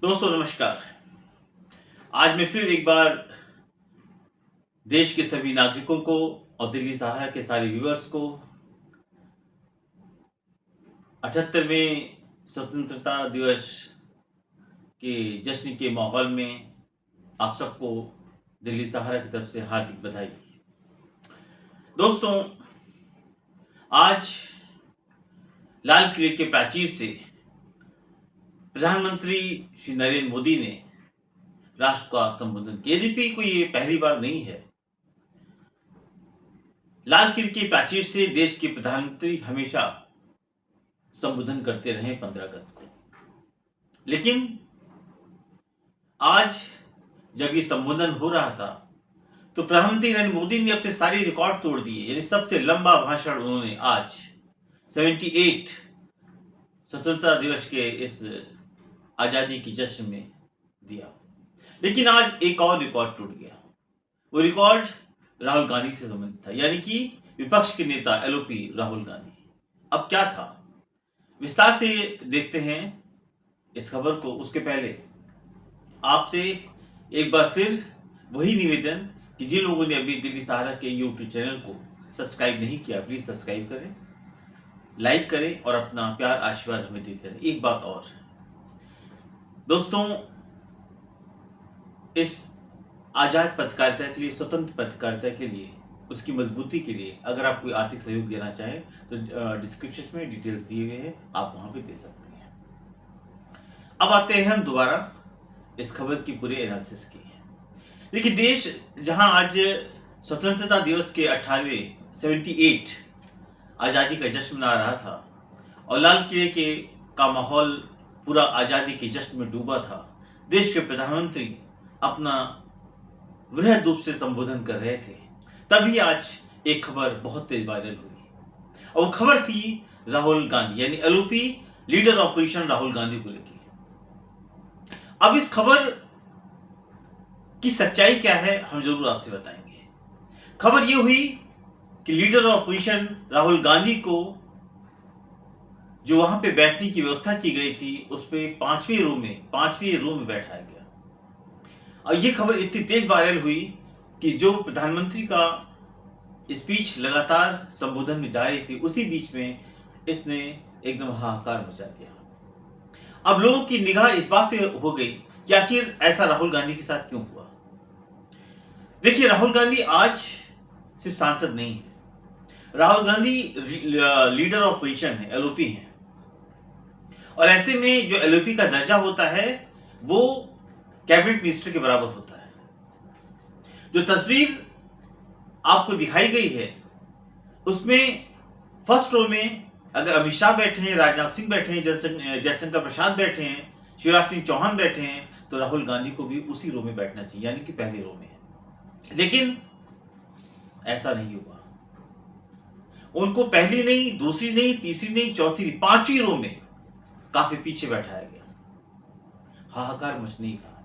दोस्तों नमस्कार। आज मैं फिर एक बार देश के सभी नागरिकों को और दिल्ली सहारा के सारे व्यूअर्स को 78वें स्वतंत्रता दिवस के जश्न के माहौल में आप सबको दिल्ली सहारा की तरफ से हार्दिक बधाई। दोस्तों, आज लाल किले के प्राचीर से प्रधानमंत्री श्री नरेंद्र मोदी ने राष्ट्र का संबोधन किया। यद्यपि कोई ये पहली बार नहीं है। लाल किले के प्राचीर से देश के प्रधानमंत्री हमेशा संबोधन करते रहे 15 अगस्त को, लेकिन आज जब ये संबोधन हो रहा था तो प्रधानमंत्री नरेंद्र मोदी ने अपने सारे रिकॉर्ड तोड़ दिए। यानी सबसे लंबा भाषण उन्होंने आज 78 स्वतंत्रता दिवस के इस आजादी की जश्न में दिया। लेकिन आज एक और रिकॉर्ड टूट गया। वो रिकॉर्ड राहुल गांधी से संबंधित था, यानी कि विपक्ष के नेता एलओपी राहुल गांधी। अब क्या था, विस्तार से देखते हैं इस खबर को। उसके पहले आपसे एक बार फिर वही निवेदन कि जिन लोगों ने अभी दिल्ली सहारा के यूट्यूब चैनल को सब्सक्राइब नहीं किया, प्लीज सब्सक्राइब करें, लाइक करें और अपना प्यार आशीर्वाद हमें देते रहें। एक बात और दोस्तों, इस आजाद पत्रकारिता के लिए, स्वतंत्र पत्रकारिता के लिए, उसकी मजबूती के लिए अगर आप कोई आर्थिक सहयोग देना चाहें तो डिस्क्रिप्शन में डिटेल्स दिए गए हैं, आप वहां पे दे सकते हैं। अब आते हैं हम दोबारा इस खबर की पूरे एनालिसिस की। देखिए, देश जहां आज स्वतंत्रता दिवस के 78 आज़ादी का जश्न मना रहा था और लाल किले का माहौल पूरा आज़ादी के जश्न में डूबा था, देश के प्रधानमंत्री अपना वृहद रूप से संबोधन कर रहे थे, तभी आज एक खबर बहुत तेज वायरल हुई और वो खबर थी राहुल गांधी यानी LOP leader opposition Rahul Gandhi को लेकर। अब इस खबर की सच्चाई क्या है हम जरूर आपसे बताएंगे। खबर ये हुई कि लीडर ऑपोजिशन राहुल गांधी को जो वहां पे बैठने की व्यवस्था की गई थी उस पे 5वीं रो में बैठाया गया। और ये खबर इतनी तेज वायरल हुई कि जो प्रधानमंत्री का स्पीच लगातार संबोधन में जा रही थी, उसी बीच में इसने एकदम हाहाकार मचा दिया। अब लोगों की निगाह इस बात पे हो गई कि आखिर ऐसा राहुल गांधी के साथ क्यों हुआ। देखिए, राहुल गांधी आज सिर्फ सांसद नहीं है, Rahul Gandhi leader of opposition है, एलओपी है। और ऐसे में जो एलओपी का दर्जा होता है वो कैबिनेट मिनिस्टर के बराबर होता है। जो तस्वीर आपको दिखाई गई है उसमें फर्स्ट रो में अगर अमित शाह बैठे हैं, राजनाथ सिंह बैठे हैं, जयशंकर प्रसाद बैठे हैं, शिवराज सिंह चौहान बैठे हैं, तो राहुल गांधी को भी उसी रो में बैठना चाहिए, यानी कि पहले रो में। लेकिन ऐसा नहीं हुआ। उनको पहली नहीं, दूसरी नहीं, तीसरी नहीं, चौथी नहीं, 5वीं रो में काफी पीछे बैठाया गया। हाहाकार मचने ही था,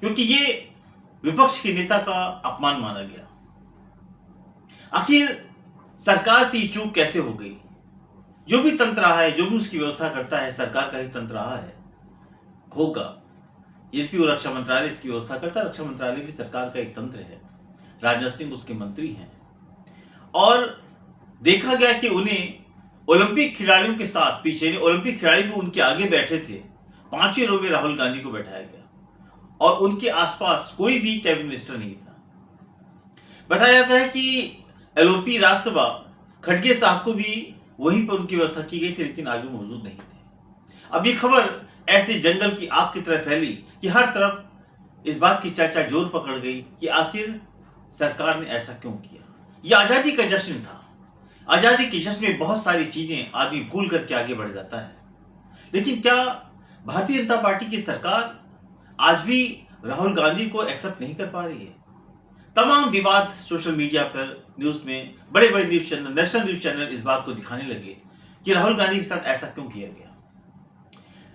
क्योंकि ये विपक्ष के नेता का अपमान माना गया। आखिर सरकार से ये चूक कैसे हो गई। जो भी तंत्र रहा है, जो भी उसकी व्यवस्था करता है, सरकार का ही तंत्र रहा है, होगा। यद्यपि वो रक्षा मंत्रालय इसकी व्यवस्था करता है, रक्षा मंत्रालय भी सरकार का एक तंत्र है, राजनाथ सिंह उसके मंत्री हैं। और देखा गया कि उन्हें ओलंपिक खिलाड़ियों के साथ पीछे, ओलंपिक खिलाड़ी भी उनके आगे बैठे थे, 5वीं रो में राहुल गांधी को बैठाया गया और उनके आसपास कोई भी कैबिनेट मिनिस्टर नहीं था। बताया जाता है कि एलओपी राज्यसभा खड़गे साहब को भी वहीं पर उनकी व्यवस्था की गई थी, लेकिन आज वो मौजूद नहीं थे। अब ये खबर ऐसे जंगल की आग की तरह फैली कि हर तरफ इस बात की चर्चा जोर पकड़ गई कि आखिर सरकार ने ऐसा क्यों किया। यह आजादी का जश्न था। आजादी के जश्न में बहुत सारी चीजें आदमी भूल करके आगे बढ़ जाता है। लेकिन क्या भारतीय जनता पार्टी की सरकार आज भी राहुल गांधी को एक्सेप्ट नहीं कर पा रही है? तमाम विवाद सोशल मीडिया पर, न्यूज में, बड़े बड़े news channel, national news channel इस बात को दिखाने लगे कि राहुल गांधी के साथ ऐसा क्यों किया गया।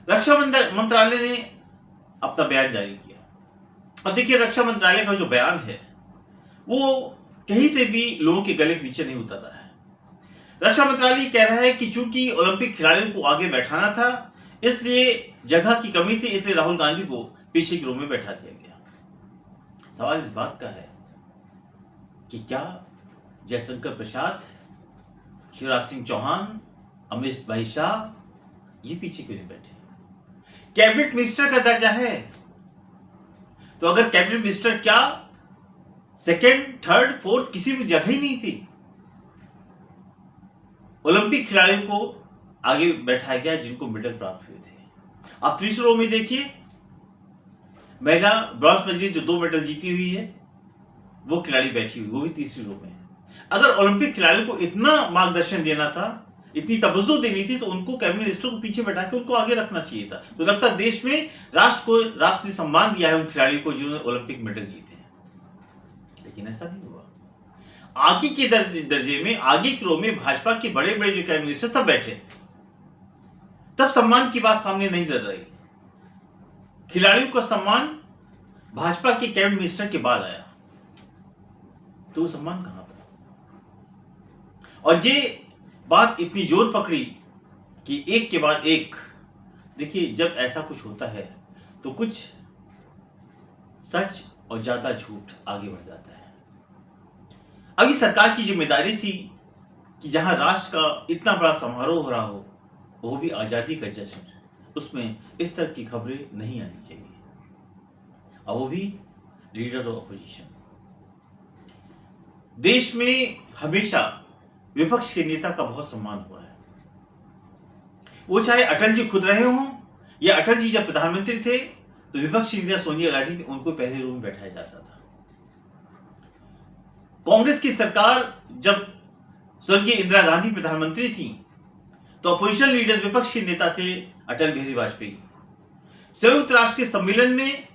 रक्षा मंत्रालय ने अपना बयान जारी किया। अब देखिए, रक्षा मंत्रालय का जो बयान है वो कहीं से भी लोगों के गले के नीचे नहीं उतर रहा है। रक्षा मंत्रालय कह रहा है कि चूंकि ओलंपिक खिलाड़ियों को आगे बैठाना था, इसलिए जगह की कमी थी, इसलिए राहुल गांधी को पीछे की रो में बैठा दिया गया। सवाल इस बात का है कि क्या जयशंकर प्रसाद, शिवराज सिंह चौहान, अमित भाई शाह ये पीछे क्यों नहीं बैठे? कैबिनेट मिनिस्टर का दर्जा है, तो अगर कैबिनेट मिनिस्टर क्या सेकंड, थर्ड, फोर्थ किसी भी जगह ही नहीं थी? ओलंपिक खिलाड़ियों को आगे बैठाया गया जिनको मेडल प्राप्त हुए थे। आप तीसरी रो में देखिए, महिला ब्रॉन्ज मेडलिस्ट जो 2 मेडल जीती हुई है वो खिलाड़ी बैठी हुई, वो भी तीसरी रो में। अगर ओलंपिक खिलाड़ियों को इतना मार्गदर्शन देना था, इतनी तवज्जो देनी थी, तो उनको कैबिनेट मिनिस्टर को पीछे बैठा के उनको आगे रखना चाहिए था। तो लगता है देश में राष्ट्र को राष्ट्रीय सम्मान दिया है उन खिलाड़ियों को जिन्होंने ओलंपिक मेडल जीते हैं, लेकिन ऐसा नहीं हुआ। आगे के दर्जे में, आगे की रो में भाजपा के बड़े बड़े जो कैबिनेट मिनिस्टर सब बैठे, तब सम्मान की बात सामने नहीं चल रही। खिलाड़ियों का सम्मान भाजपा के कैबिनेट मिनिस्टर के बाद आया, तो वो सम्मान कहां था? और ये बात इतनी जोर पकड़ी कि एक के बाद एक, देखिए जब ऐसा कुछ होता है तो कुछ सच और ज्यादा झूठ आगे बढ़ जाता है। अभी सरकार की जिम्मेदारी थी कि जहां राष्ट्र का इतना बड़ा समारोह हो रहा हो, वो भी आजादी का जश्न, उसमें इस तरह की खबरें नहीं आनी चाहिए, और वो भी लीडर ऑफ अपोजिशन। देश में हमेशा विपक्ष के नेता का बहुत सम्मान हुआ है, वो चाहे अटल जी खुद रहे हों या अटल जी जब प्रधानमंत्री थे तो विपक्षी नेता सोनिया गांधी थी, उनको पहले रूम में बैठाया जाता था। कांग्रेस की सरकार जब स्वर्गीय इंदिरा गांधी प्रधानमंत्री थी तो अपोजिशन लीडर विपक्ष के नेता थे अटल बिहारी वाजपेयी। संयुक्त राष्ट्र के सम्मेलन में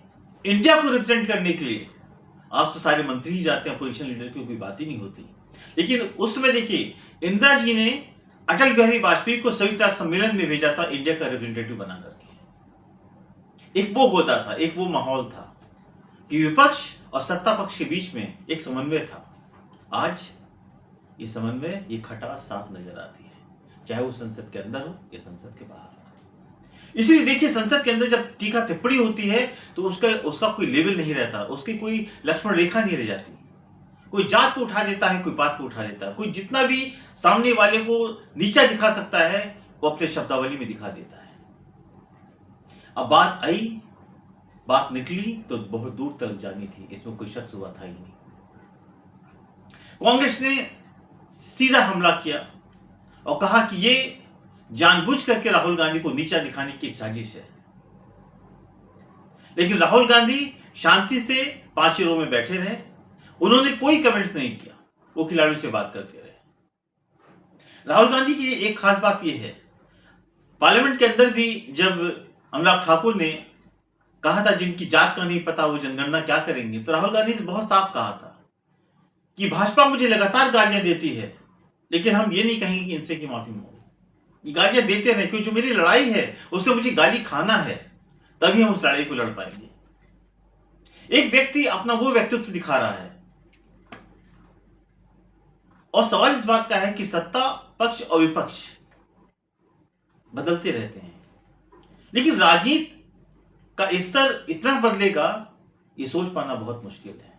इंडिया को रिप्रेजेंट करने के लिए आज तो सारे मंत्री ही जाते हैं, अपोजिशन लीडर की कोई बात ही नहीं होती। लेकिन उस समय देखिए, इंदिरा जी ने अटल बिहारी वाजपेयी को संयुक्त राष्ट्र सम्मेलन में भेजा था इंडिया का रिप्रेजेंटेटिव बना करके। एक वो होता था, एक वो माहौल था कि विपक्ष और सत्ता पक्ष के बीच में एक समन्वय था। आज ये समन्वय, ये खटास साफ नजर आती है, चाहे वो संसद के अंदर हो या संसद के बाहर हो। इसलिए देखिए, संसद के अंदर जब टीका टिप्पणी होती है तो उसका कोई लेवल नहीं रहता, उसकी कोई लक्ष्मण रेखा नहीं रह जाती। कोई जात को उठा देता है, कोई बात को उठा देता है, कोई जितना भी सामने वाले को नीचा दिखा सकता है वो अपने शब्दावली में दिखा देता है। अब बात आई, बात निकली तो बहुत दूर तक जानी थी, इसमें कोई शक हुआ था ही नहीं। कांग्रेस ने सीधा हमला किया और कहा कि ये जानबूझ करके राहुल गांधी को नीचा दिखाने की एक साजिश है। लेकिन राहुल गांधी शांति से 5 रो में बैठे रहे, उन्होंने कोई कमेंट्स नहीं किया, वो खिलाड़ियों से बात करते रहे। राहुल गांधी की एक खास बात यह है, पार्लियामेंट के अंदर भी जब अनुराग ठाकुर ने कहा था जिनकी जात का नहीं पता वो जनगणना क्या करेंगे, तो राहुल गांधी ने बहुत साफ कहा था कि भाजपा मुझे लगातार गालियां देती है, लेकिन हम ये नहीं कहेंगे कि इनसे की माफी मांगो। ये गालियां देते रहे, क्योंकि जो मेरी लड़ाई है उससे मुझे गाली खाना है, तभी हम उस लड़ाई को लड़ पाएंगे। एक व्यक्ति अपना वो व्यक्तित्व दिखा रहा है, और सवाल इस बात का है कि सत्ता पक्ष और विपक्ष बदलते रहते हैं, लेकिन राजनीति का स्तर इतना बदलेगा ये सोच पाना बहुत मुश्किल है।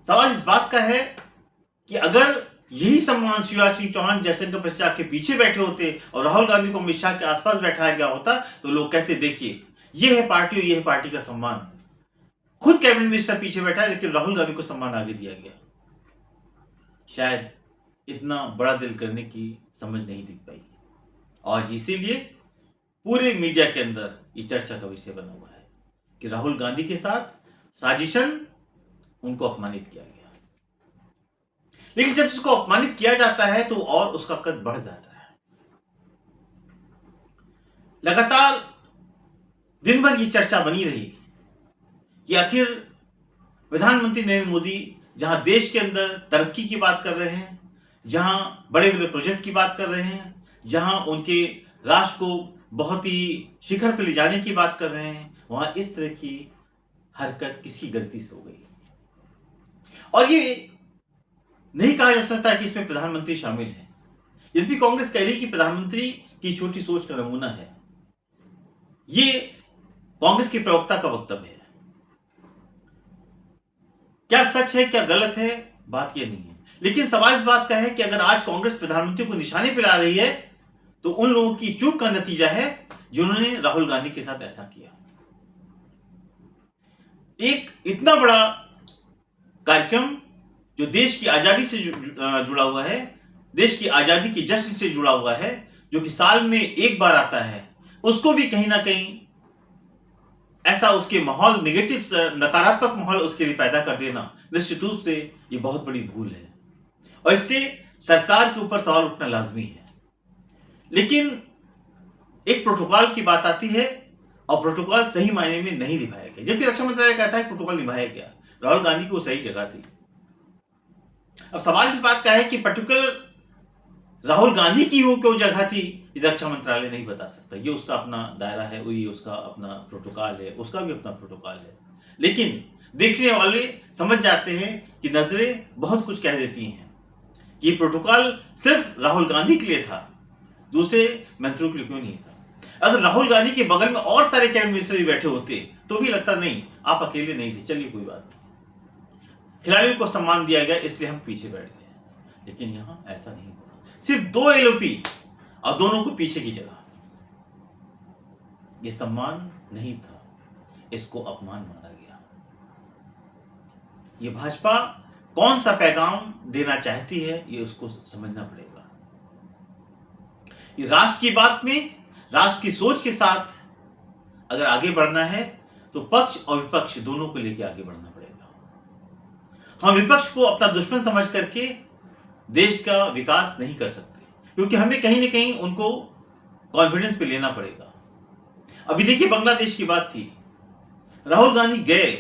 सवाल इस बात का है कि अगर यही सम्मान शिवराज सिंह चौहान, जयशंकर प्रसाद के पीछे बैठे होते और राहुल गांधी को अमित शाह के आसपास बैठाया गया होता तो लोग कहते देखिए ये है पार्टी और ये है पार्टी का सम्मान। खुद कैबिनेट मिनिस्टर पीछे बैठा है लेकिन राहुल गांधी को सम्मान आगे दिया गया। शायद इतना बड़ा दिल करने की समझ नहीं दिख पाई, और इसीलिए पूरे मीडिया के अंदर ये चर्चा का विषय बना हुआ है कि राहुल गांधी के साथ साजिशन, उनको अपमानित किया गया। लेकिन जब इसको अपमानित किया जाता है तो और उसका कद बढ़ जाता है। लगातार दिन भर की चर्चा बनी रही कि आखिर प्रधानमंत्री नरेंद्र मोदी जहां देश के अंदर तरक्की की बात कर रहे हैं, जहां बड़े बड़े प्रोजेक्ट की बात कर रहे हैं, जहां उनके राष्ट्र को बहुत ही शिखर पर ले जाने की बात कर रहे हैं, वहां इस तरह की हरकत किसकी गलती से हो गई। और ये नहीं कहा जा सकता कि इसमें प्रधानमंत्री शामिल है। यद्यपि कांग्रेस कह रही कि प्रधानमंत्री की छोटी सोच का नमूना है। ये कांग्रेस के प्रवक्ता का वक्तव्य है। क्या सच है क्या गलत है बात यह नहीं है, लेकिन सवाल इस बात का है कि अगर आज कांग्रेस प्रधानमंत्री को निशाने पे ला रही है तो उन लोगों की चूक का नतीजा है जिन्होंने राहुल गांधी के साथ ऐसा किया। एक इतना बड़ा कार्यक्रम जो देश की आजादी से जुड़ा हुआ है, देश की आजादी के जश्न से जुड़ा हुआ है, जो कि साल में एक बार आता है, उसको भी कहीं ना कहीं ऐसा उसके माहौल नेगेटिव नकारात्मक माहौल उसके लिए पैदा कर देना निश्चित रूप से ये बहुत बड़ी भूल है और इससे सरकार के ऊपर सवाल उठना लाजमी है। लेकिन एक प्रोटोकॉल की बात आती है और प्रोटोकॉल सही मायने में नहीं निभाया गया, जबकि रक्षा मंत्रालय कहता है प्रोटोकॉल निभाया गया। राहुल गांधी को सही जगह थी। अब सवाल इस बात का है कि पर्टिकुलर राहुल गांधी की वो क्यों जगह थी, रक्षा मंत्रालय नहीं बता सकता। ये उसका अपना दायरा है, ये उसका अपना प्रोटोकॉल है, उसका भी अपना प्रोटोकॉल है। लेकिन देखने वाले समझ जाते हैं कि नजरें बहुत कुछ कह देती हैं कि ये प्रोटोकॉल सिर्फ राहुल गांधी के लिए था, दूसरे मंत्रियों के लिए क्यों नहीं था। अगर राहुल गांधी के बगल में और सारे कैबिनेट मिनिस्टर भी बैठे होते तो भी लगता नहीं आप अकेले नहीं थे, चलिए कोई बात नहीं, खिलाड़ियों को सम्मान दिया गया इसलिए हम पीछे बैठ गए। लेकिन यहां ऐसा नहीं हुआ, सिर्फ 2 एलओपी और दोनों को पीछे की जगह। यह सम्मान नहीं था, इसको अपमान माना गया। यह भाजपा कौन सा पैगाम देना चाहती है ये उसको समझना पड़ेगा। ये राष्ट्र की बात में, राष्ट्र की सोच के साथ अगर आगे बढ़ना है तो पक्ष और विपक्ष दोनों को लेकर आगे बढ़ना पड़ेगा। हम विपक्ष को अपना दुश्मन समझ करके देश का विकास नहीं कर सकते, क्योंकि हमें कहीं ना कहीं उनको कॉन्फिडेंस पे लेना पड़ेगा। अभी देखिए बांग्लादेश की बात थी, राहुल गांधी गए,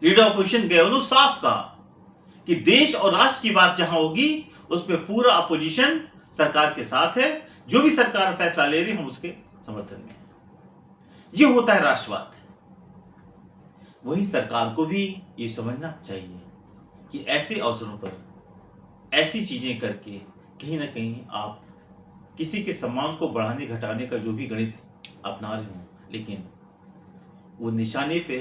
लीडर ऑपोजिशन गए, उन्होंने साफ कहा कि देश और राष्ट्र की बात जहां होगी उसमें पूरा अपोजिशन सरकार के साथ है, जो भी सरकार फैसला ले रही हम उसके समर्थन में। यह होता है राष्ट्रवाद। वही सरकार को भी ये समझना चाहिए कि ऐसे अवसरों पर ऐसी चीजें करके कहीं ना कहीं आप किसी के सम्मान को बढ़ाने घटाने का जो भी गणित अपना रहे हों, लेकिन वो निशाने पे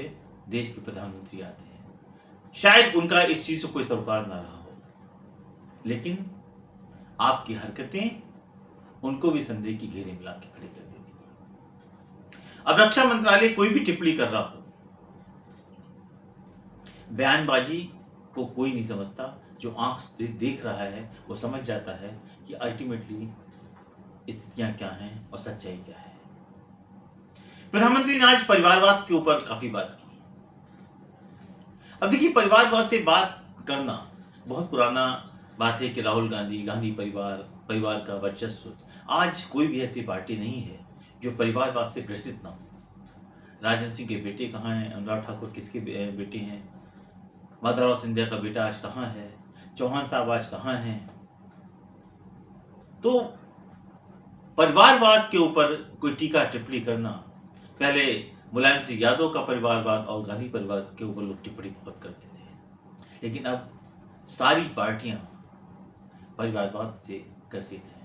देश के प्रधानमंत्री आते हैं। शायद उनका इस चीज से कोई सरोकार ना रहा हो, लेकिन आपकी हरकतें उनको भी संदेह की घेरे में लाके खड़े कर देती हैं। अब रक्षा मंत्रालय कोई भी टिप्पणी कर रहा हो, बयानबाजी को कोई नहीं समझता। जो आंख से देख रहा है वो समझ जाता है कि अल्टीमेटली स्थितियां क्या हैं और सच्चाई क्या है। प्रधानमंत्री ने आज परिवारवाद के ऊपर काफी बात की। अब देखिए, परिवारवाद पे बात करना बहुत पुराना बात है कि राहुल गांधी परिवार का वर्चस्व। आज कोई भी ऐसी पार्टी नहीं है जो परिवारवाद से ग्रसित ना हो। राजन सिंह के बेटे कहाँ हैं, अनुराग ठाकुर किसके बेटे हैं, माधवराव सिंधिया का बेटा आज कहाँ है, चौहान साहब आज कहाँ हैं। तो परिवारवाद के ऊपर कोई टीका टिप्पणी करना, पहले मुलायम सिंह यादव का परिवारवाद और गांधी परिवार के ऊपर लोग टिप्पणी बहुत करते थे, लेकिन अब सारी पार्टियां परिवारवाद से ग्रसित हैं।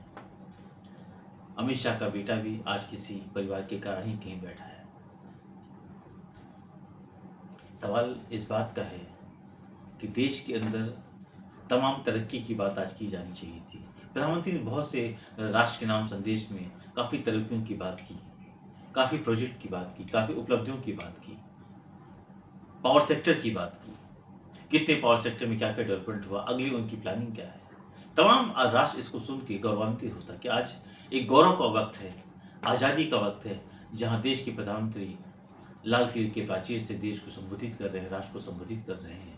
अमित शाह का बेटा भी आज किसी परिवार के कारण ही कहीं बैठा है। सवाल इस बात का है कि देश के अंदर तमाम तरक्की की बात आज की जानी चाहिए थी। प्रधानमंत्री ने बहुत से राष्ट्र के नाम संदेश में काफ़ी तरक्कियों की बात की, काफ़ी प्रोजेक्ट की बात की, काफ़ी उपलब्धियों की बात की, पावर सेक्टर की बात की, कितने पावर सेक्टर में क्या क्या डेवलपमेंट हुआ, अगली उनकी प्लानिंग क्या है। तमाम राष्ट्र इसको सुन के गौरवान्वित होता कि आज एक गौरव का वक्त है, आज़ादी का वक्त है, जहाँ देश के प्रधानमंत्री लाल किले के प्राचीर से देश को संबोधित कर रहे हैं, राष्ट्र को संबोधित कर रहे हैं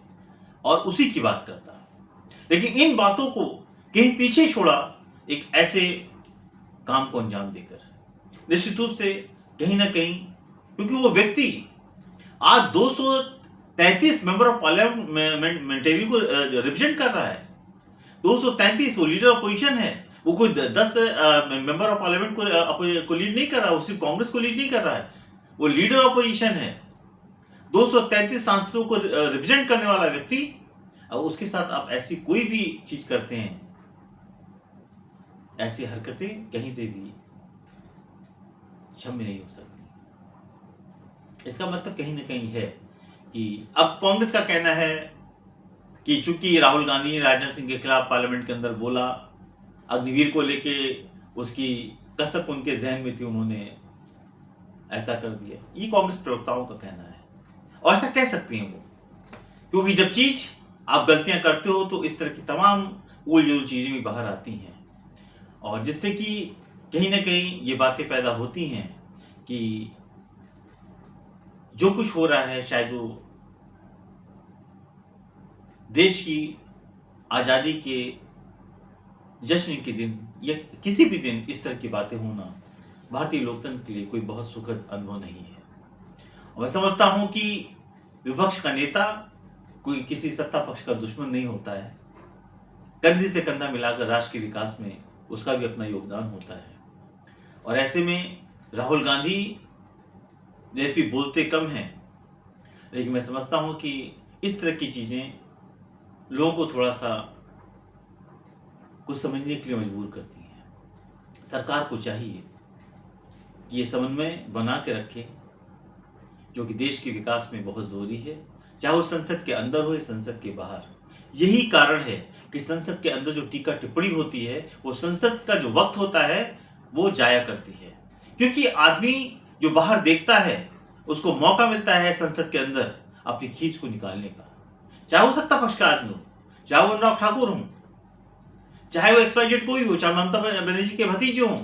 और उसी की बात करता है। लेकिन इन बातों को कहीं पीछे छोड़ा एक ऐसे काम को अंजाम देकर, निश्चित रूप से कहीं ना कहीं, क्योंकि वो व्यक्ति आज 233 मेंबर ऑफ पार्लियामेंटेरी को रिप्रेजेंट कर रहा है। 233, वो लीडर ऑपोजिशन है, वो कोई 10 मेंबर ऑफ पार्लियामेंट को लीड नहीं कर रहा है, वो सिर्फ कांग्रेस को लीड नहीं कर रहा है, वो लीडर ऑपोजिशन है। 233 सांसदों को रिप्रेजेंट करने वाला व्यक्ति, और उसके साथ आप ऐसी कोई भी चीज करते हैं ऐसी हरकतें कहीं से भी क्षम्य नहीं हो सकती। इसका मतलब कहीं ना कहीं है कि अब कांग्रेस का कहना है कि चूंकि राहुल गांधी ने राजनाथ सिंह के खिलाफ पार्लियामेंट के अंदर बोला, अग्निवीर को लेके उसकी कसक उनके जहन में थी, उन्होंने ऐसा कर दिया। ये कांग्रेस प्रवक्ताओं का कहना है और ऐसा कह सकते हैं वो, क्योंकि जब चीज आप गलतियां करते हो तो इस तरह की तमाम उलझुल चीजें भी बाहर आती हैं और जिससे कि कहीं ना कहीं ये बातें पैदा होती हैं कि जो कुछ हो रहा है, शायद जो देश की आज़ादी के जश्न के दिन या किसी भी दिन इस तरह की बातें होना भारतीय लोकतंत्र के लिए कोई बहुत सुखद अनुभव नहीं है। और मैं समझता हूं कि विपक्ष का नेता कोई किसी सत्ता पक्ष का दुश्मन नहीं होता है। कंधे से कंधा मिलाकर राष्ट्र के विकास में उसका भी अपना योगदान होता है और ऐसे में राहुल गांधी यद्यपि बोलते कम हैं, लेकिन मैं समझता हूं कि इस तरह की चीज़ें लोगों को थोड़ा सा कुछ समझने के लिए मजबूर करती हैं। सरकार को चाहिए कि ये समन्वय बना के रखे जो कि देश के विकास में बहुत ज़रूरी है, चाहे वो संसद के अंदर हो या संसद के बाहर। यही कारण है कि संसद के अंदर जो टीका टिप्पणी होती है वो संसद का जो वक्त होता है वो जाया करती है, क्योंकि आदमी जो बाहर देखता है उसको मौका मिलता है संसद के अंदर अपनी खींच को निकालने का, चाहे वो सत्ता पक्ष का आदमी हो, चाहे वो अनुराग ठाकुर हो, चाहे वो XYZ कोई हो, चाहे ममता बनर्जी के भतीजे हों।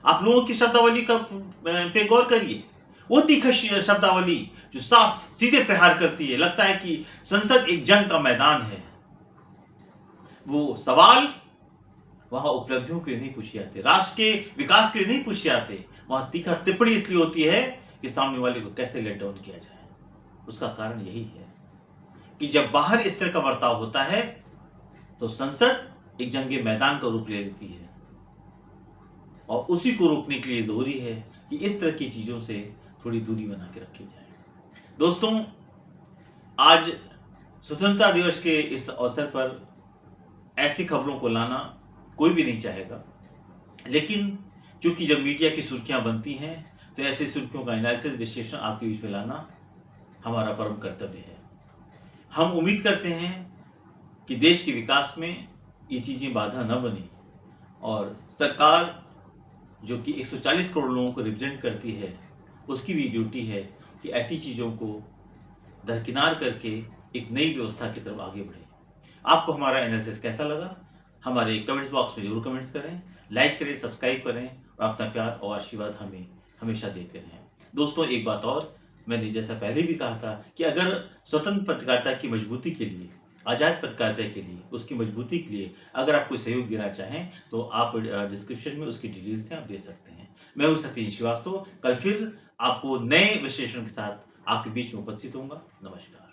आप लोगों की शब्दावली का पे गौर करिए, वो तीखी शब्दावली जो साफ सीधे प्रहार करती है, लगता है कि संसद एक जंग का मैदान है। वो सवाल वहां उपलब्धियों के लिए नहीं पूछे जाते, राष्ट्र के विकास के लिए नहीं पूछे जाते, वहां तीखा टिप्पणी इसलिए होती है कि सामने वाले को कैसे लेट डाउन किया जाए। उसका कारण यही है कि जब बाहर इस तरह का बर्ताव होता है तो संसद एक जंगे मैदान का रूप ले लेती है और उसी को रोकने के लिए जरूरी है कि इस तरह की चीजों से थोड़ी दूरी बना के रखी जाए। दोस्तों, आज स्वतंत्रता दिवस के इस अवसर पर ऐसी खबरों को लाना कोई भी नहीं चाहेगा, लेकिन चूंकि जब मीडिया की सुर्खियां बनती हैं तो ऐसी सुर्खियों का एनालिसिस विश्लेषण आपके बीच में लाना हमारा परम कर्तव्य है। हम उम्मीद करते हैं कि देश के विकास में ये चीज़ें बाधा न बने और सरकार जो कि 140 करोड़ लोगों को रिप्रेजेंट करती है उसकी भी ड्यूटी है कि ऐसी चीज़ों को दरकिनार करके एक नई व्यवस्था की तरफ आगे बढ़े। आपको हमारा एनालिसिस कैसा लगा हमारे कमेंट्स बॉक्स में जरूर कमेंट्स करें, लाइक करें, सब्सक्राइब करें और अपना प्यार और आशीर्वाद हमें हमेशा देते रहें। दोस्तों, एक बात और, मैंने जैसा पहले भी कहा था कि अगर स्वतंत्र पत्रकारिता की मजबूती के लिए, आज़ाद पत्रकारिता के लिए, उसकी मजबूती के लिए अगर आप कोई सहयोग देना चाहें तो आप डिस्क्रिप्शन में उसकी डिटेल्स से आप दे सकते हैं। मैं हूं सतीश श्रीवास्तव, कल फिर आपको नए विश्लेषण के साथ आपके बीच में उपस्थित होऊंगा। नमस्कार।